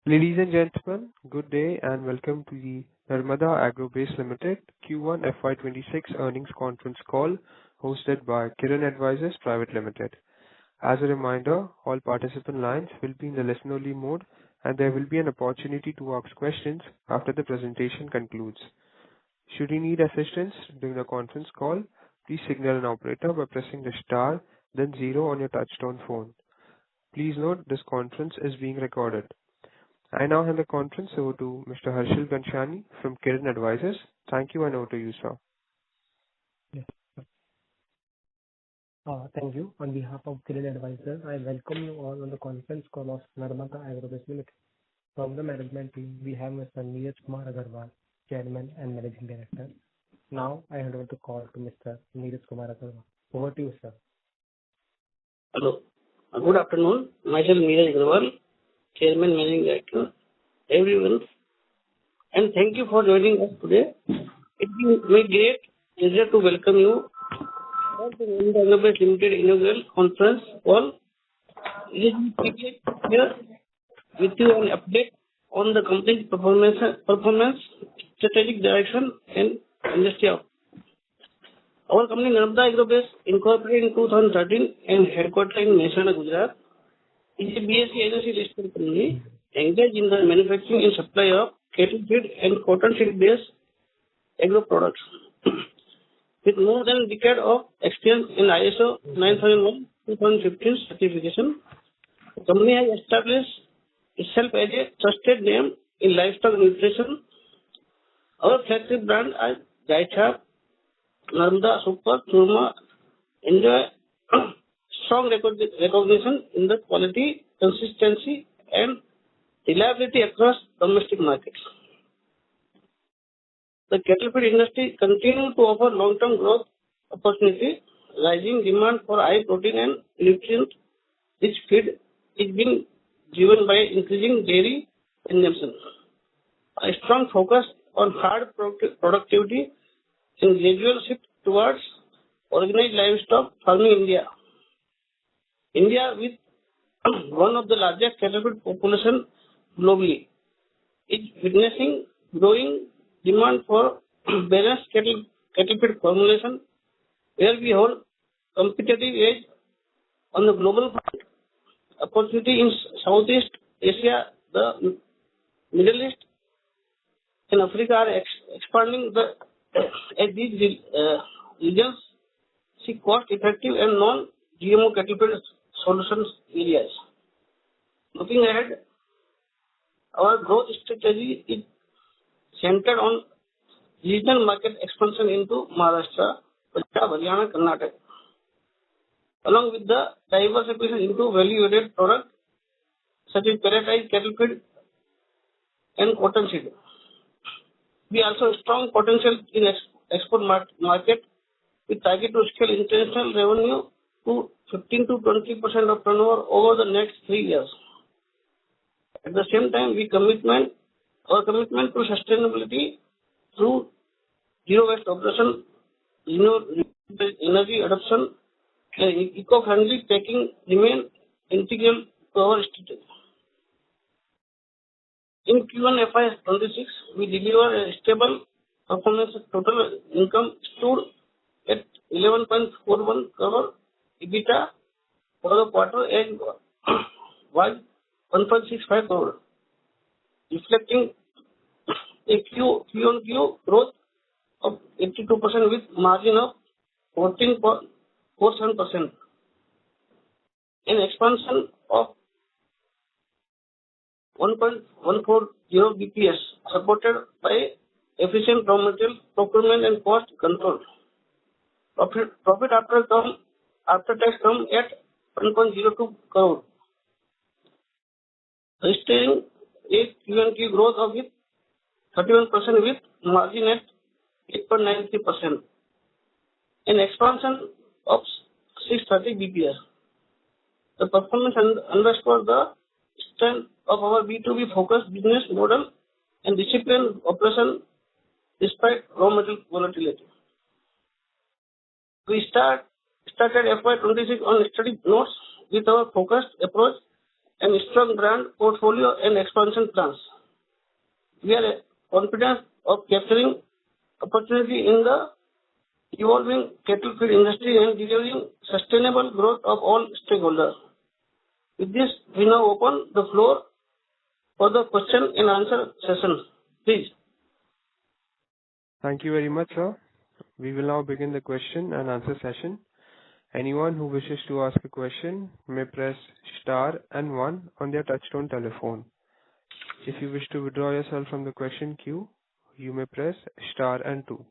Ladies and gentlemen, good day and welcome to the Narmada Agrobase Limited Q1 FY26 earnings conference call hosted by Kiran Advisors Private Limited. As a reminder, all participant lines will be in the listen-only mode, and there will be an opportunity to ask questions after the presentation concludes. Should you need assistance during the conference call, please signal an operator by pressing the star, then zero on your touchtone phone. Please note this conference is being recorded. I now hand the conference over to Mr. Harshil Ganshani from Kiran Advisors. Thank you, and over to you, sir. Yes. Thank you. On behalf of Kiran Advisors, I welcome you all on the conference call of Narmada Agrobase Limited. From the management team, we have Mr. Neeraj Kumar Agarwal, Chairman and Managing Director. Now, I hand over the call to Mr. Neeraj Kumar Agarwal. Over to you, sir. Hello. Good afternoon. Myself Neeraj Agarwal, Chairman, Managing Director, everyone, and thank you for joining us today. It will be great pleasure to welcome you for the Narmada Agrobase Limited inaugural conference call. It is a privilege here with you an update on the company's performance, strategic direction, and industry outlook. Our company Narmada Agrobase, incorporated in 2013 and headquartered in Mehsana, Gujarat, is a BSE NSE listed company engaged in the manufacturing and supply of cattle feed and cotton seed based agro products. With more than a decade of experience in ISO 9001:2015 certification, the company has established itself as a trusted name in livestock nutrition. Our flagship brand are Gaichap, Narmada Super, Churma enjoy strong recognition in the quality, consistency, and reliability across domestic markets. The cattle feed industry continues to offer long-term growth opportunity. Rising demand for high protein and nutrient-rich feed is being driven by increasing dairy consumption. A strong focus on hard productivity and gradual shift towards organized livestock farming in India, with one of the largest cattle feed population globally, is witnessing growing demand for balanced cattle feed formulation, where we hold competitive edge on the global front. Opportunity in Southeast Asia, the Middle East, and Africa are expanding as these regions seek cost-effective and non-GMO cattle feed solutions areas. Looking ahead, our growth strategy is centered on regional market expansion into Maharashtra, Punjab, Haryana, Karnataka, along with the diversification into value-added products such as pelletized cattle feed and cotton seed. We also have strong potential in export market with target to scale international revenue to 15 to 20% of turnover over the next 3 years. At the same time, our commitment to sustainability through zero waste operation, energy adoption, and eco-friendly packing remain integral to our strategy. In Q1 FY26, we delivered a stable performance. Total income stood at 11.41 crore. EBITDA for the quarter end was 1.65 crore, reflecting a Q-on-Q growth of 82% with margin of 14.47%, an expansion of 1.140 BPS, supported by efficient raw material procurement and cost control. Profit after tax come at 1.02 crore, registering a Q&Q growth of 31% with margin at 8.93%, an expansion of 630 BPS. The performance underscores the strength of our B2B focused business model and disciplined operation despite raw material volatility. We started FY26 on steady notes with our focused approach and strong brand portfolio and expansion plans. We are confident of capturing opportunity in the evolving cattle feed industry and delivering sustainable growth of all stakeholders. With this, we now open the floor for the question and answer session. Please. Thank you very much, sir. We will now begin the question and answer session. Anyone who wishes to ask a question may press star and 1 on their touchtone telephone. If you wish to withdraw yourself from the question queue, you may press star and 2.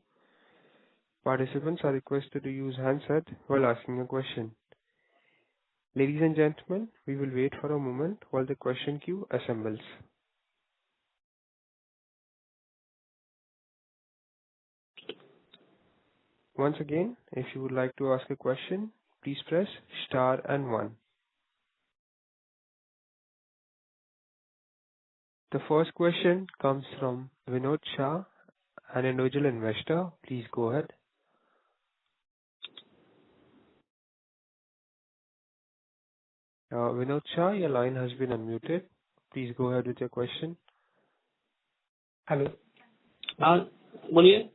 Participants are requested to use handset while asking a question. Ladies and gentlemen, we will wait for a moment while the question queue assembles. Once again, if you would like to ask a question, please press star and 1. The first question comes from Vinod Shah, an individual investor. Please go ahead. Vinod Shah, your line has been unmuted. Please go ahead with your question. Hello. बोलिए.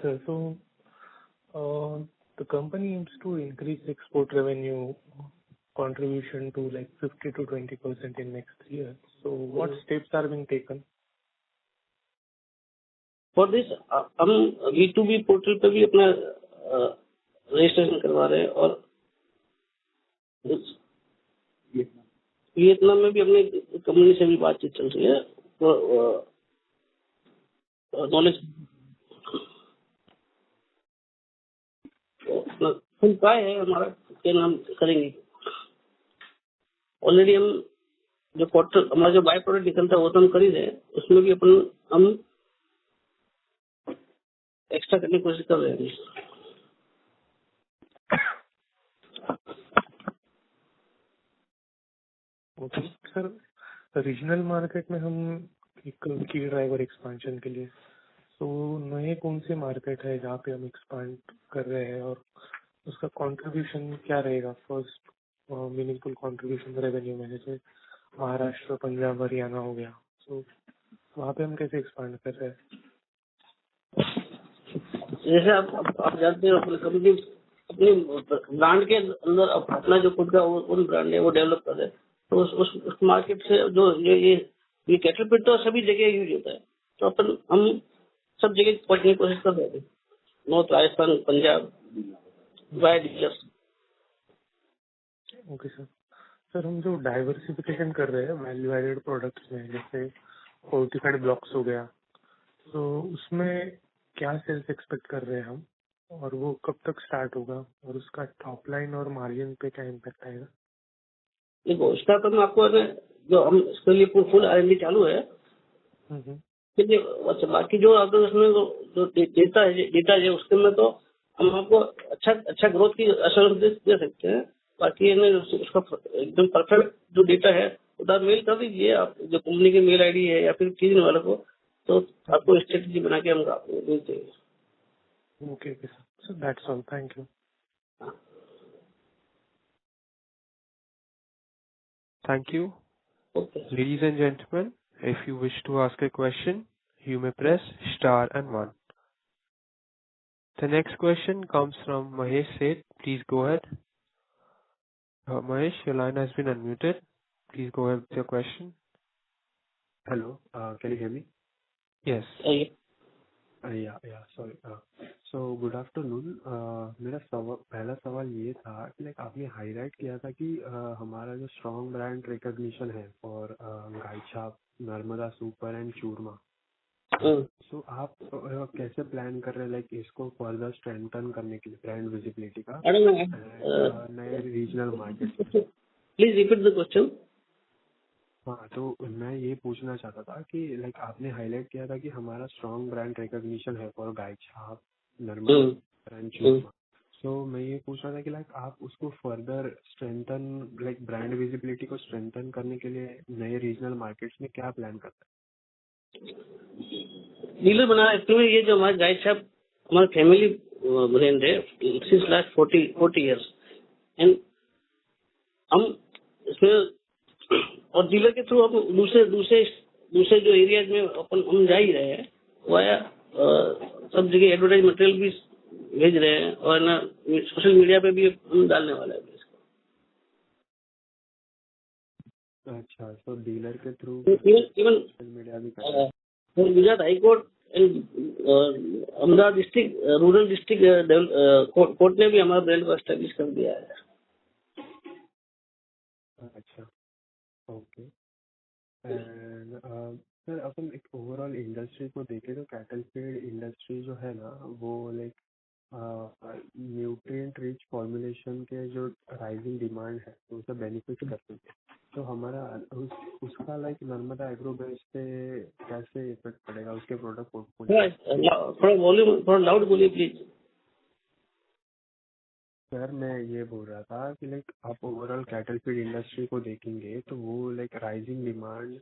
Sir. So, the company aims to increase export revenue contribution to like 50 to 20% in next year. So, what steps are being taken? For this, हम B2B portal पे भी अपना registration करवा रहे हैं और Vietnam में भी अपने कंपनी से भी बातचीत चल रही है. नॉलेज फुल काय है हमारा के नाम करेंगे. ऑलरेडी हम जो क्वार्टर हमारा जो बाय प्रोडक्ट निकलता है वो तो हम कर ही रहे हैं. उसमें भी हम एक्स्ट्रा करने की कोशिश कर रहे हैं. ओके सर, रीजनल मार्केट में हम एक की ड्राइवर एक्सपांशन के लिए, तो नए कौन से मार्केट है जहाँ पे हम एक्सपांड कर रहे हैं और उसका कंट्रीब्यूशन क्या रहेगा? फर्स्ट मीनिंगफुल कंट्रीब्यूशन रेवेन्यू में, जैसे महाराष्ट्र, पंजाब, हरियाणा हो गया, तो वहाँ पे हम कैसे एक्सपांड कर रहे हैं? जैसे आप जानते हैं कंपनी अपनी ब्रांड के अंदर अपना जो खुद का उन ब्रांड है वो डेवलप कर रहे हैं. तो उस मार्केट से जो ये कैटल फीड तो सभी जगह यूज होता है. तो हम सब जगह पहुंचने की कोशिश कर रहे हैं. नॉर्थ राजस्थान, पंजाब, वाई डीलर्स. ओके सर, हम जो डाइवर्सिफिकेशन कर रहे हैं वैल्यू एडेड प्रोडक्ट्स में, जैसे फोर्टिफाइड ब्लॉक्स हो गया, तो उसमें क्या सेल्स एक्सपेक्ट कर रहे हैं हम, और वो कब तक स्टार्ट होगा, और उसका टॉप लाइन और मार्जिन पे क्या इम्पैक्ट आएगा? देखो, उसका तो मैं आपको जो हम इसके लिए फुल R&D चालू है. अच्छा, बाकी जो आपको उसमें जो डेटा है उसके में तो हम आपको अच्छा ग्रोथ की एश्योरेंस दे सकते हैं. बाकी उसका एकदम परफेक्ट जो डेटा है उधर मेल कर दीजिए आप, जो कंपनी की मेल आईडी है या फिर किसी वाले को, तो आपको स्ट्रेटेजी बना के हम आपको देते हैं. Okay sir, that's all. Thank you. Thank you. Okay. Ladies and gentlemen, if you wish to ask a question, you may press star and 1. The next question comes from Mahesh Seth. Please go ahead. Mahesh, your line has been unmuted. Please go ahead with your question. Hello, can you hear me? Yes. Yeah, sorry. So good afternoon. मेरा पहला सवाल ये था कि like आपने highlight किया था कि हमारा जो स्ट्रॉन्ग ब्रांड रिकॉग्निशन है और गाय छाप, नर्मदा सुपर एंड चूरमा, सो आप कैसे प्लान कर रहे हैं लाइक इसको फर्दर स्ट्रेंथन करने के लिए ब्रांड विजिबिलिटी का नए regional market? Please repeat the question. हाँ, तो मैं ये पूछना चाहता था कि लाइक आपने हाईलाइट किया था कि हमारा स्ट्रॉन्ग ब्रांड रिकॉग्निशन है फॉर गाय छाप, नर्मदा एंड चूरमा. सो मैं ये पूछ रहा था कि लाइक आप उसको further strengthen, like brand visibility को स्ट्रेंथन करने के लिए नए रीजनल मार्केट्स में क्या प्लान करते हैं? डीलर बना. एक्चुअली ये जो हमारा गाय छाप हमारा फैमिली ब्रांड है सिंस लास्ट 40 इयर्स. एंड हम इसमें और डीलर के थ्रू हम दूसरे दूसरे दूसरे जो एरियाज में हम जा ही रहे हैं, वाया सब जगह एडवर्टाइज मटेरियल भी भेज रहे हैं और ना सोशल मीडिया पे भी हम डालने वाले हैं इसको। अच्छा, तो डीलर के थ्रू इवन सोशल मीडिया भी कर रहे हैं। Gujarat high court and Ahmedabad district rural district court ने भी हमारा ब्रांड को एस्टेब्लिश कर दिया है। अच्छा, ओके। एंड सर, अपन एक ओवरऑल इंडस्ट्री को देखें तो कैटल फीड इंडस्ट्री जो है ना, वो लाइक न्यूट्रिएंट रिच फॉर्मुलेशन के जो राइजिंग डिमांड है तो उसे बेनिफिट करते हैं। तो हमारा उसका लाइक नर्मदा एग्रो बेस पे कैसे इफेक्ट पड़ेगा उसके प्रोडक्ट पोर्टफोलियो? थोड़ा वॉल्यूम थोड़ा लाउड बोलिए प्लीज। सर, मैं ये बोल रहा था कि लाइक आप ओवरऑल कैटल फीड इंडस्ट्री को देखेंगे तो वो like rising demand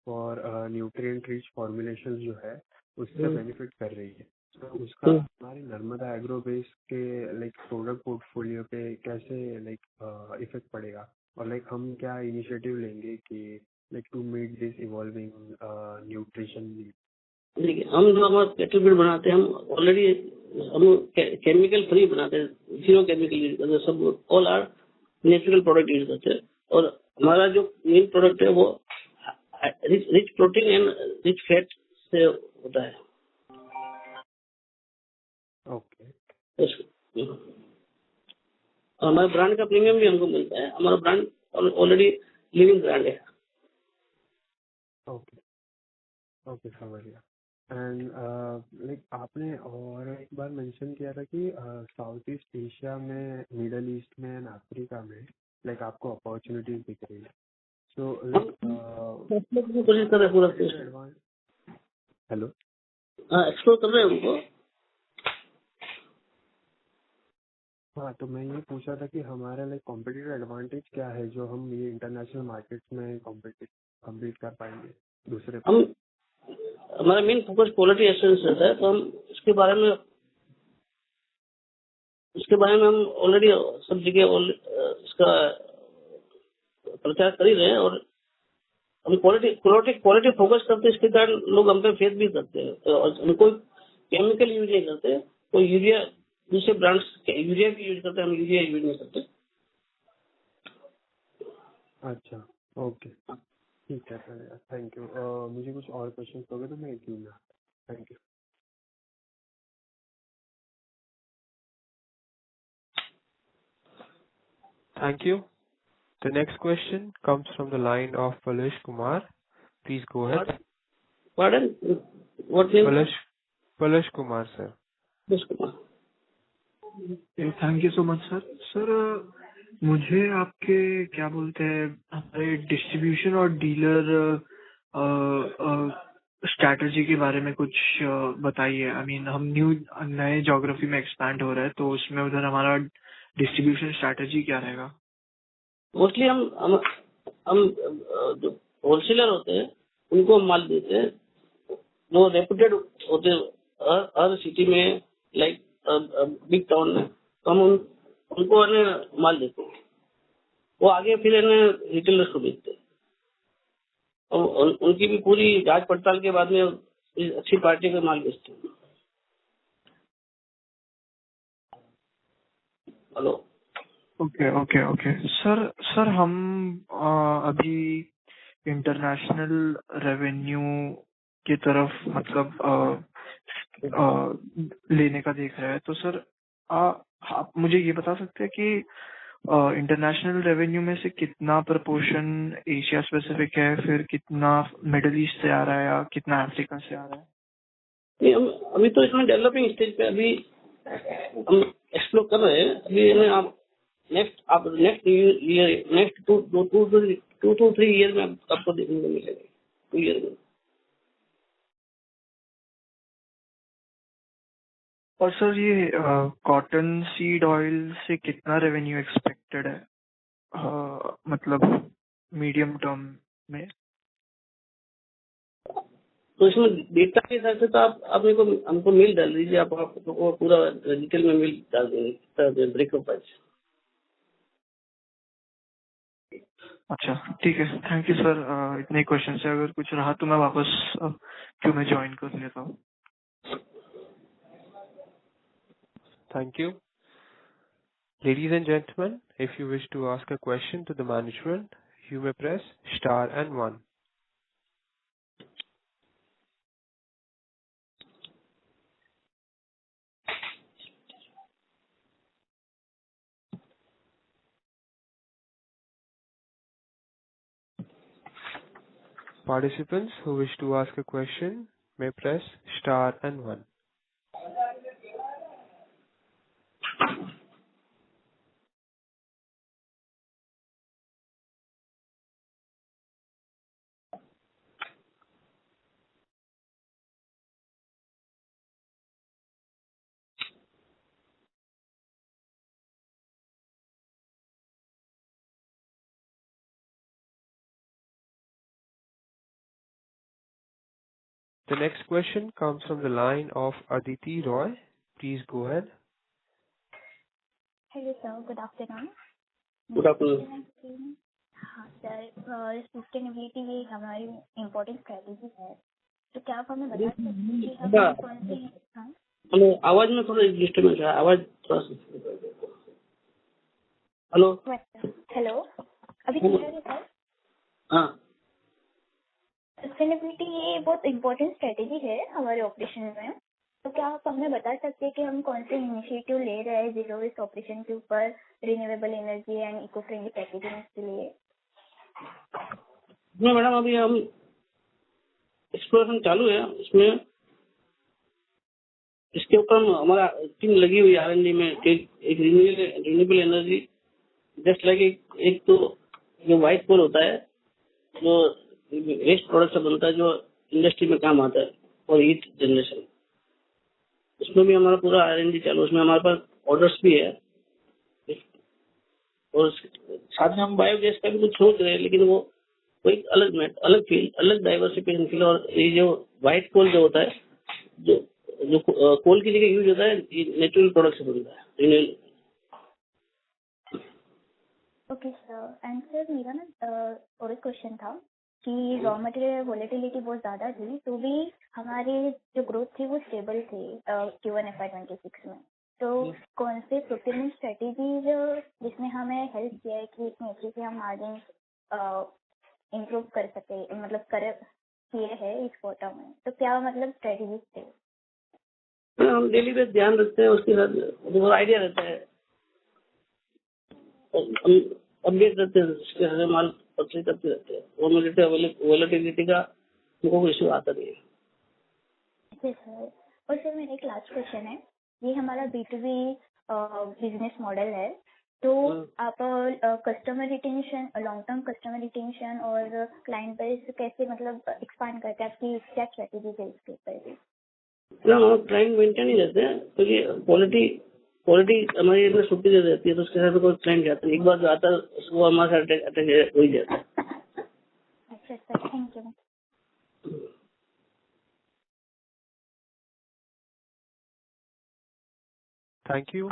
for nutrient rich formulation जो है उससे बेनिफिट कर रही है। तो उसका हमारी नर्मदा एग्रो बेस के लाइक प्रोडक्ट पोर्टफोलियो पे कैसे लाइक इफेक्ट पड़ेगा, और लाइक हम क्या इनिशिएटिव लेंगे कि like to meet this evolving nutrition need? देखिए, हम जो हमारा कैटल फीड बनाते हैं, हम ऑलरेडी हम केमिकल फ्री बनाते हैं, जीरो केमिकल यूज करते हैं, सब all are natural product use करते हैं। और हमारा जो मेन प्रोडक्ट है वो rich protein and rich fat से होता है। ओके। हमारे ब्रांड का प्रीमियम भी हमको मिलता है। हमारा ब्रांड ऑलरेडी लिविंग ब्रांड है। ओके, ओके, समझ गया। एंड लाइक आपने और एक बार मेंशन किया था कि साउथ ईस्ट एशिया में, मिडल ईस्ट में एंड अफ्रीका में लाइक आपको अपॉर्चुनिटीज दिख रही है। सो लाइक कोशिश कर रहे हैं पूरा हेलो, एक्सप्लोर कर रहे हैं उनको। हाँ, तो मैं ये पूछा था कि हमारा लाइक कॉम्पिटिटिव एडवांटेज क्या है जो हम ये इंटरनेशनल मार्केट्स में कम्पीट कर पाएंगे दूसरे पे? हम हमारा मेन फोकस क्वालिटी एश्योरेंस रहता है, तो हम उसके बारे में हम ऑलरेडी सब जगह इसका प्रचार कर ही रहे हैं। और हम क्वालिटी फोकस करते हैं, इसके कारण लोग हम पे फेथ भी करते हैं। और हम कोई केमिकल यूज नहीं करते, कोई यूरिया दूसरे ब्रांड्स यूरिया भी यूज करते हैं, हम यूरिया यूज नहीं करते। अच्छा, ओके, ठीक है सर, थैंक यू। मुझे कुछ और क्वेश्चन होंगे तो मैं एक में। Thank you. Thank you. The next question comes from the line of Palash Kumar. Please go ahead. Pardon? What name? Palash Kumar, sir. Palash Kumar. Thank you so much sir. Sir, मुझे आपके क्या बोलते हैं हमारे distribution और dealer strategy के बारे में कुछ बताइए। आई मीन हम नए ज्योग्राफी में एक्सपैंड हो रहे हैं, तो उसमें उधर हमारा डिस्ट्रीब्यूशन स्ट्रैटेजी क्या रहेगा? मोस्टली हम जो होलसेलर होते हैं उनको हम माल देते हैं, जो रेपुटेड होते हैं हर सिटी में, लाइक बिग टाउन में, तो हम उनको माल देते हैं। वो आगे फिर रिटेलर्स को बेचते हैं। और उनकी भी पूरी जांच पड़ताल के बाद में अच्छी पार्टी का माल बेचते हैं। हेलो। ओके सर, हम अभी इंटरनेशनल रेवेन्यू की तरफ मतलब लेने का देख रहे हैं। तो सर आप मुझे ये बता सकते हैं कि इंटरनेशनल रेवेन्यू में से कितना प्रपोर्शन एशिया स्पेसिफिक है, फिर कितना मिडिल ईस्ट से आ रहा है या कितना अफ्रीका से आ रहा है? नहीं, हम अभी तो इसमें डेवलपिंग स्टेज पे अभी हम एक्सप्लोर कर रहे हैं। अभी आप next year, next 2 to 3 year में आपको देखने को मिलेगा। 2 ईयर में। और सर, ये कॉटन सीड ऑयल से कितना रेवेन्यू एक्सपेक्टेड है मतलब मीडियम टर्म में? तो इसमें डेटा के हिसाब से तो आप मेरे को हमको मेल डाल दीजिए, आपको पूरा डिटेल में मेल डाल देंगे ब्रेकअप प्राइस। अच्छा, ठीक है, थैंक यू सर। इतने क्वेश्चन से अगर कुछ रहा तो मैं वापस क्यों में ज्वाइन कर लेता हूँ। Thank you. Ladies and gentlemen, if you wish to ask a question to the management, you may press star and one. Participants who wish to ask a question may press star and one. The next question comes from the line of Aditi Roy. Please go ahead. Hello sir, good afternoon. Good afternoon. हाँ sir, sustainability ये हमारी important strategy है, तो क्या आप हमें बता सकते हैं कि हम कौन सी। हाँ, हेलो, आवाज में थोड़ा डिस्टर्बेंस है, आवाज थोड़ा सा। हेलो हेलो, अभी क्लियर है सर? हाँ, सस्टेनेबिलिटी ये बहुत इम्पोर्टेंट स्ट्रेटेजी है हमारे ऑपरेशन में, तो क्या आप हमें बता सकते हैं कि हम कौन से इनिशिएटिव ले रहे हैं जीरो वेस्ट ऑपरेशन के ऊपर, renewable energy and eco friendly packaging के लिए? नहीं मैडम, अभी हम एक्सप्लोरेशन चालू है इसमें। इसके ऊपर हमारा टीम लगी हुई R&D में कि एक रिन्यूएबल एनर्जी, जस्ट लाइक एक तो जो व्हाइट कोल होता है जो वेस्ट प्रोडक्ट से बनता है, जो इंडस्ट्री में काम आता है और हीट जनरेशन, उसमें भी हमारा पूरा R&D चालू। उसमें हमारे पास ऑर्डर्स भी है और साथ में हम बायोगैस का भी कुछ सोच रहे हैं, लेकिन वो कोई अलग फील्ड, अलग डाइवर्सिफिकेशन फील्ड। और ये जो व्हाइट कोल जो होता है, जो जो कोल की जगह यूज होता है, नेचुरल प्रोडक्ट से बनता है। ओके सर, एंड सर मेरा ना और एक क्वेश्चन था कि रॉ मटेरियल वोलेटिलिटी बहुत ज़्यादा थी, तो भी हमारी जो ग्रोथ थी वो स्टेबल थी Q1 FY26 में। तो कौन से प्रोक्योरमेंट स्ट्रेटेजीज जिसने हमें हेल्प किया है कि इतनी अच्छे से हम मार्जिन इम्प्रूव कर सके, मतलब किए हैं इस क्वार्टर में, तो क्या मतलब स्ट्रेटेजीज थे? हम डेली बेस ध्यान रखते हैं, उसके साथ बहुत आइडिया रहता है, हम अपडेट रहते हैं, उसके साथ माल परचेज करते रहते हैं। वोलेटिलिटी का हमको कोई इशू आता नहीं है। अच्छा सर, और सर मेरा एक लास्ट क्वेश्चन है, ये हमारा B2B बिजनेस मॉडल है, तो आप customer retention, long term customer retention और क्लाइंट बेस कैसे मतलब एक्सपांड करते हैं, आपकी क्या स्ट्रेटेजी है इसके ऊपर? हम क्लाइंट मेंटेन ही रहते हैं, क्योंकि क्वालिटी हमारी इसमें छुट्टी दे देती है, तो उसके साथ कोई क्लाइंट जाता है, एक बार जो आता है वो हमारे साथ अटैच हो ही जाता है। अच्छा sir, thank you. Thank you.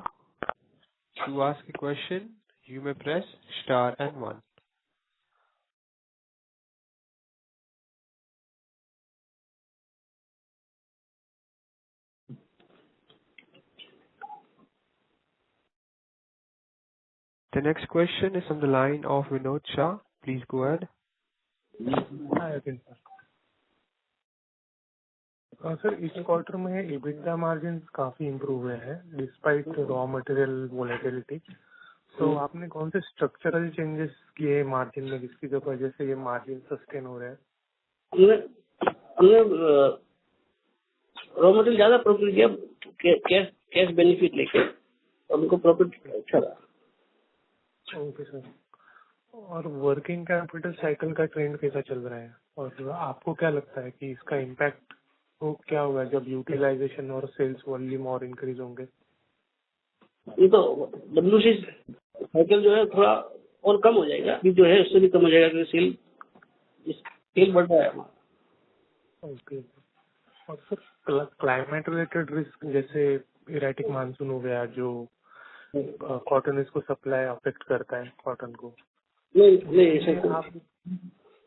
To ask a question, you may press star and one. The next question is on the line of Vinod Shah. Please go ahead. हाँ ओके सर, इस quarter में EBITDA margin काफी improve हुए हैं despite raw material volatility. तो आपने कौन से स्ट्रक्चरल चेंजेस किए मार्जिन में जिसकी वजह से ये मार्जिन सस्टेन हो रहे हैं? हमने रॉ मटेरियल ज्यादा प्रॉफिट किया, कैश बेनिफिट लेके, हमको प्रॉफिट अच्छा रहा। ओके सर, और वर्किंग कैपिटल साइकिल का ट्रेंड कैसा चल रहा है, और आपको क्या लगता है कि इसका इम्पैक्ट तो क्या होगा जब यूटिलाइजेशन और सेल्स वॉल्यूम और इंक्रीज होंगे? ये तो WC साइकिल जो है थोड़ा और कम हो जाएगा, अभी जो है उससे भी कम हो जाएगा, क्योंकि सेल बढ़ रहा है हमारा। ओके, और सर क्लाइमेट रिलेटेड रिस्क जैसे इरेटिक मानसून हो गया जो कॉटन इसको सप्लाई अफेक्ट करता है कॉटन को, नहीं ऐसा कुछ। आप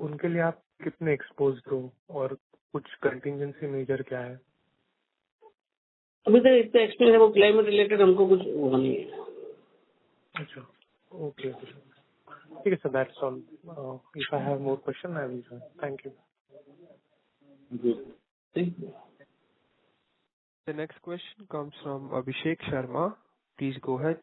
उनके लिए आप कितने एक्सपोज हो और कुछ कंटिजेंसी मेजर क्या है? अभी तक इतना एक्सपीरियंस है, वो क्लाइमेट रिलेटेड हमको कुछ वो नहीं है। अच्छा, ओके ठीक है sir, that's all. If I have more question I will join. Thank you. Thank you. The next question comes from Abhishek Sharma. Please go ahead.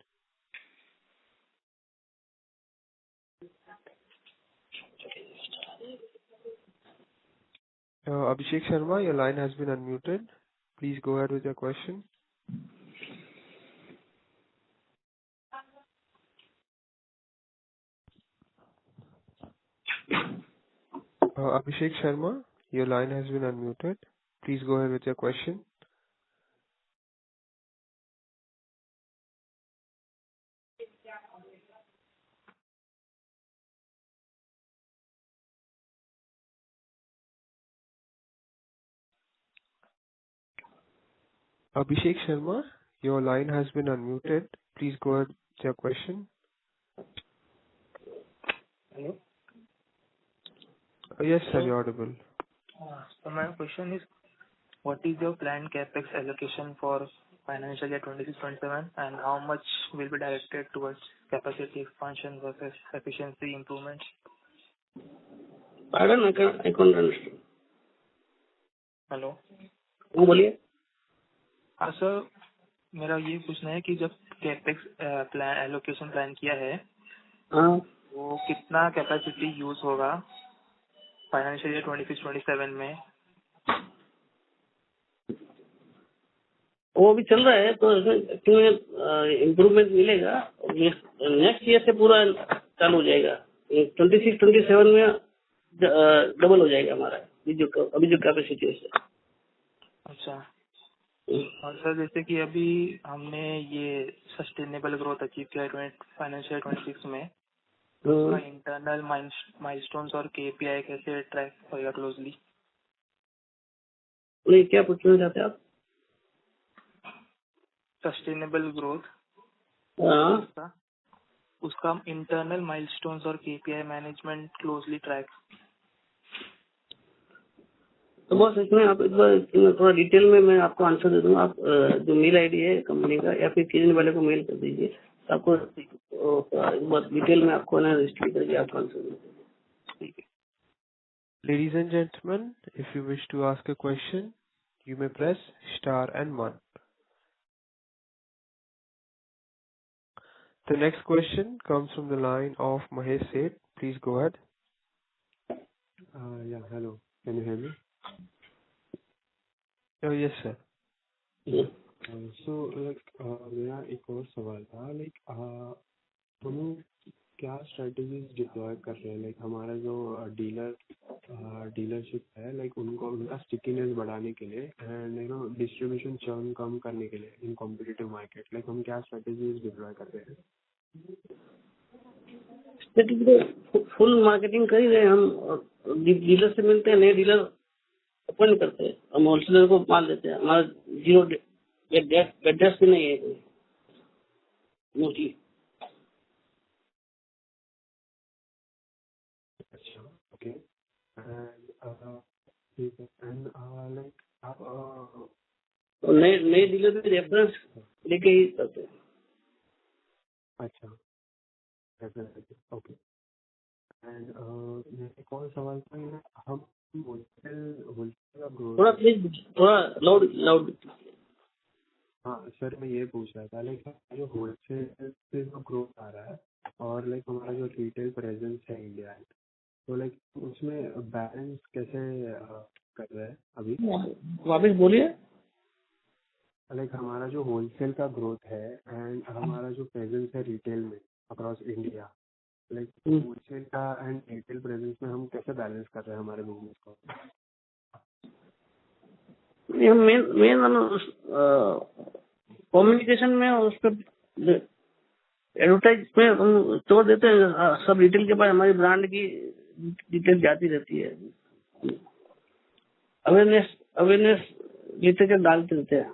Abhishek Sharma, your line has been unmuted. Please go ahead with your question. Abhishek Sharma, your line has been unmuted. Please go ahead with your question. Abhishek Sharma, your line has been unmuted. Please go ahead with your question. Hello. Yes, sir, you're audible. So my question is, what is your planned capex allocation for financial year 26-27, and how much will be directed towards capacity expansion versus efficiency improvements? Pardon, I couldn't understand. Hello. हाँ बोलिए। हाँ sir, मेरा ये पूछना है कि जब capex plan allocation plan किया है, हाँ, वो कितना कैपेसिटी यूज होगा फाइनेंशियल ईयर 26-27 में? वो भी चल रहा है, तो इसमें इम्प्रूवमेंट मिलेगा। नेक्स्ट ईयर से पूरा चालू हो जाएगा। 26-27 में डबल हो जाएगा हमारा अभी जो कैपेसिटी है। अच्छा। और सर जैसे कि अभी हमने ये सस्टेनेबल ग्रोथ अचीव किया है फाइनेंशियल 26 में, उसका इंटरनल माइलस्टोन्स और केपीआई कैसे ट्रैक होगा क्लोजली? नहीं, क्या पूछना चाहते हैं आप? सस्टेनेबल ग्रोथ, उसका इंटरनल माइलस्टोन्स और केपीआई मैनेजमेंट क्लोजली ट्रैक। तो बस इसमें आप एक बार थोड़ा डिटेल में मैं आपको आंसर दे दूंगा। आप जो मेल आईडी है कंपनी का, या फिर किसी वाले को मेल कर दीजिए, तो आपको एक बार डिटेल में आपको ना रजिस्टर करके आपको आंसर दे देंगे। Ladies and gentlemen, if you wish to ask a question, you may press star and 1. The next question comes from the line of Mahesh Seth. Please go ahead. Yeah, hello. Can you hear me? Oh, yes, sir. So, मेरा एक और सवाल था, हम क्या strategies deploy कर रहे हैं, हमारा जो डीलरशिप है, उनका स्टिकीनेस बढ़ाने के लिए एंड डिस्ट्रीब्यूशन चर्न कम करने के लिए इन कॉम्पिटिटिव मार्केट, हम क्या स्ट्रेटजीज डिप्लॉय कर रहे हैं? फुल मार्केटिंग कर ही रहे हैं हम। डीलर से मिलते हैं, नए डीलर ओपन करते हैं, हम होलसेलर को माल देते हैं। हमारा जीरो बेडरेस भी नहीं है कोई मोस्टली। अच्छा, ओके। एंड ठीक है। एंड आप नए डीलर भी रेफरेंस लेके ही करते हैं। अच्छा, ओके। एंड एक और सवाल था, हम होलसेल का ग्रोथ, थोड़ा प्लीज थोड़ा लाउड। हाँ सर, मैं ये पूछ रहा था जो होलसेल से जो ग्रोथ आ रहा है और हमारा जो रिटेल प्रेजेंस है इंडिया, तो उसमें बैलेंस कैसे कर रहे हैं अभी? वापस बोलिए। हमारा जो होलसेल का ग्रोथ है एंड हमारा जो प्रेजेंस है रिटेल में अक्रॉस इंडिया, होलसेल का एंड रिटेल प्रेजेंस में हम कैसे बैलेंस कर रहे हैं हमारे बिजनेस को? हम मेन कम्युनिकेशन में उस पर एडवर्टाइज में हम छोड़ देते हैं। सब रिटेल के पास हमारी ब्रांड की डिटेल जाती रहती है। अवेयरनेस लिटरेचर डालते रहते हैं।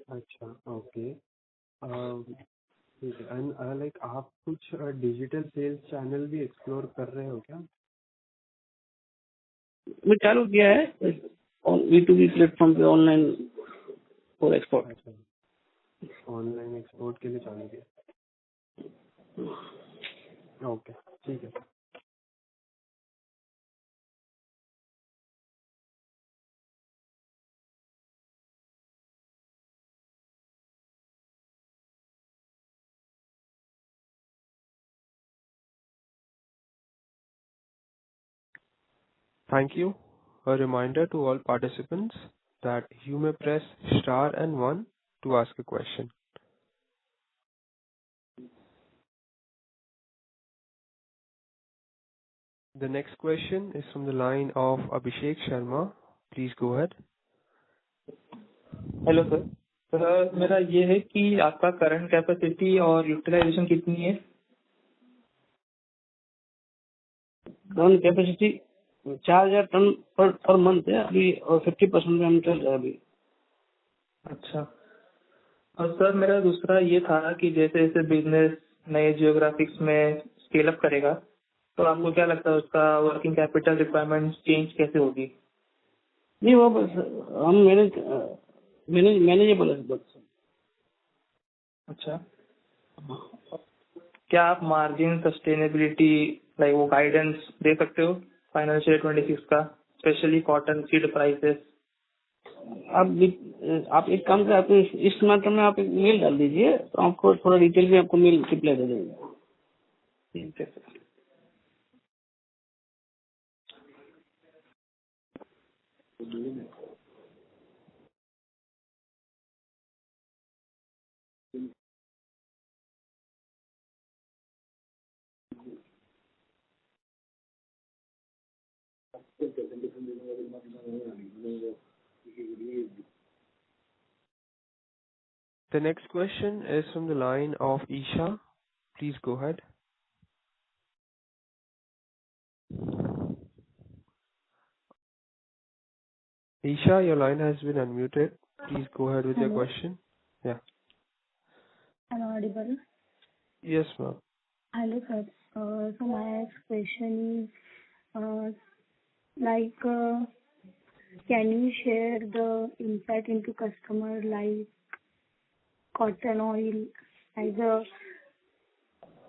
अच्छा, ओके। ठीक है। एंड लाइक आप कुछ डिजिटल सेल्स चैनल भी एक्सप्लोर कर रहे हो क्या? मैं चालू किया है B2B प्लेटफॉर्म पे ऑनलाइन फॉर एक्सपोर्ट। अच्छा, ऑनलाइन एक्सपोर्ट के लिए चालू किया। ओके, ठीक है। Thank you. A reminder to all participants that you may press star and one to ask a question. The next question is from the line of Abhishek Sharma. Please go ahead. Hello sir. Sir मेरा ये है कि आपका current capacity और utilisation कितनी है? Current capacity 4,000 ton per month है अभी, और 50% में हम चल रहे हैं अभी। अच्छा। और सर मेरा दूसरा ये था कि जैसे जैसे बिजनेस नए जियोग्राफिक्स में स्केल अप करेगा तो आपको क्या लगता है उसका वर्किंग कैपिटल रिक्वायरमेंट चेंज कैसे होगी? नहीं, वो बस हम मैनेजेबल है बस। अच्छा। क्या आप मार्जिन सस्टेनेबिलिटी लाइक वो गाइडेंस दे सकते हो फाइनेंशियल 26 का, स्पेशली कॉटन सीड प्राइसेस? आप एक काम करें, आप इस मैटर में आप एक मेल डाल दीजिए तो आपको थोड़ा डिटेल में आपको मेल रिप्लाई दे देंगे। ठीक है sir. The next question is from the line of Isha. Please go ahead. Isha, your line has been unmuted. Please go ahead with your Hello. question. Yeah. Am I audible? Yes, ma'am. Hello, sir. So my next question is, can you share the insight into customer like cotton oil as a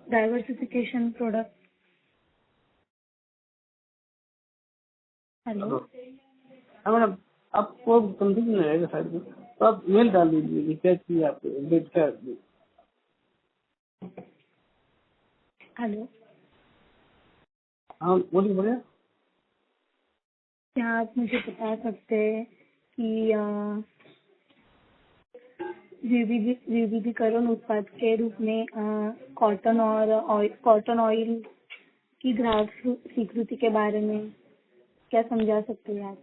diversification product? Hello. Madam, आपको confusion रहेगा शायद, तो आप mail डाल दीजिए क्या चाहिए आपको, डेट क्या। हेलो। हाँ बोलिए। क्या आप मुझे बता सकते हैं कि विविधीकरण उत्पाद के रूप में कॉटन ऑयल की ग्राहक स्वीकृति के बारे में क्या समझा सकते हैं आप?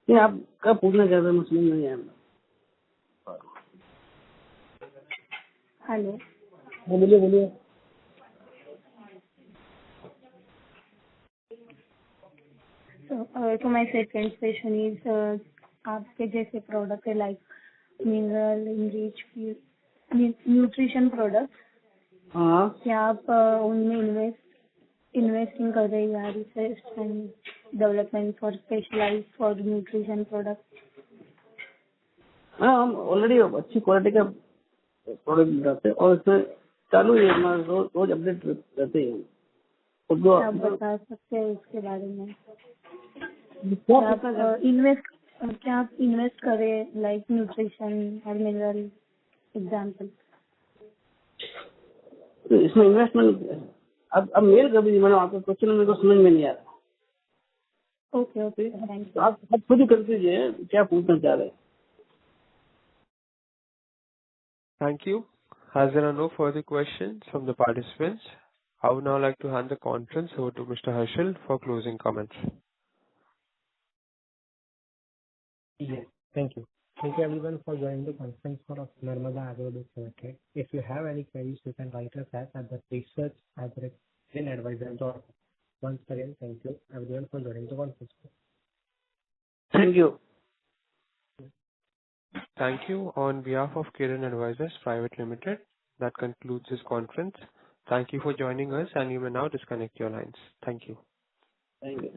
नहीं, आप क्या पूछना चाहते हैं, मुझे समझ नहीं आया। हेलो। हाँ बोलिए। So my second question is, आपके जैसे प्रोडक्ट है like mineral enrich nutrition product, हाँ, क्या आप उनमें इन्वेस्टिंग कर रहे हैं research and development for specialise for nutrition product? हम ऑलरेडी अच्छी क्वालिटी का प्रोडक्ट बनाते हैं और इसमें चालू ही हमारा रोज अपडेट रहते हैं। आप बता सकते हैं उसके बारे में? क्या आप इन्वेस्ट करें लाइक न्यूट्रिशन और मिनरल एग्जाम्पल? इसमें इन्वेस्टमेंट अब मेल कर दीजिए। मैंने आपका क्वेश्चन मेरे को समझ में नहीं आ रहा। Okay, thank you. आप खुद ही कर दीजिए क्या पूछना चाह रहे हैं। Thank you. As there are no further questions from the participants, I would now like to hand the conference over to Mr. Harshal for closing comments. Yes, thank you. Thank you everyone for joining the conference call of Narmada Agrobase Limited. If you have any queries, you can write us at the research@advisor.com. Once again, thank you everyone for joining the conference call. Thank you. Thank you. On behalf of Kiran Advisors Private Limited, that concludes this conference. Thank you for joining us, and you may now disconnect your lines. Thank you. Thank you.